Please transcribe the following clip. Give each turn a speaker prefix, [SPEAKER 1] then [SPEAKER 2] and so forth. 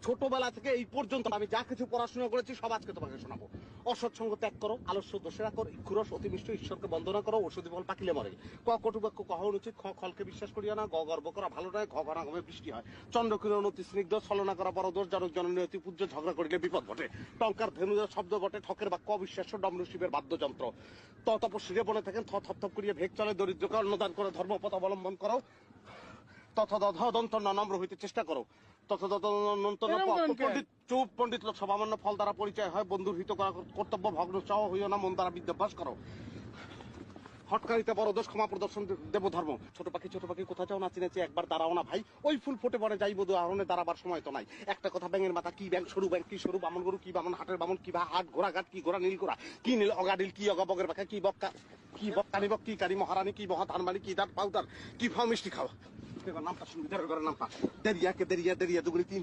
[SPEAKER 1] ছোটবেলা থেকে এই পর্যন্ত আমি যা কিছু পড়াশোনা করেছি সব আজকে তোমাকে শোনাবো। অসৎসঙ্গ ত্যাগ করো, আলস্য দোষেরা করো, ইক্ষুরস অতিমিষ্ট ঈশ্বরকে বন্দনা করো, ঔষধি ফল পাকিলে মরে। ক কটুবাক্য কহ অনুচিত, খ খলকে বিশ্বাস করিয়া না, গ গর্ব করা ভালো নয়, ঘ ঘনাগমে বৃষ্টি হয়, চন্দ্রকিরণ অতি স্নিগ্ধ, ছলনা করা বড় দোষ, জনক জননী অতি পূজ্য, ঝগড়া করিলে বিপদ ঘটে, টঙ্কার ধেনুদের শব্দ ঘটে, ঠকের বাক্য অবিশ্বাস্য, ডমরু শিবের বাদ্যযন্ত্র, তপস্বীরে বনে থাকেন, থপ করিয়া ভেগ চলে, দরিদ্রকে অন্নদান করে ধর্মপথ অবলম্বন করো, তথা নম্র হইতে চেষ্টা করো, পণ্ডিত চুপ, পণ্ডিত লোক সভামান্য, ফল দ্বারা পরিচয় হয়, বন্ধুর হিত করা কর্তব্য, ভগ্ন চাহ হইও না, মন দ্বারা বিদ্যাভ্যাস করো, হটকারিতে বড় দোষ, ক্ষমা প্রদর্শন দেব ধর্ম। ছোট পাখি কোথা যাও, নাচি নাচি একবার দাঁড়াও না ভাই, ওই ফুল ফোটে পড়ে যাই বধু আহরণে দাঁড়াবার সময় তো নাই। একটা কথা, ব্যাঙের মাথা কি ব্যাঙ, সরু ব্যাঙ কি সরু, বামন গরু কি বামন, হাটের বামন কি হাট, ঘোড়া ঘাট কি ঘোড়া, নীল ঘোড়া কি নীল, অগাডিল কি অগা, বগের পাখা কি বক্কা, কি বক্কানি বক কি কারি, মহারানী কি মহা ধানবাড়ি কি দাঁত পাউদার কি ফাও মিষ্টি খাওয়া। নামটা শুনবি, নামটা দেরিয়া দুগুনি তিন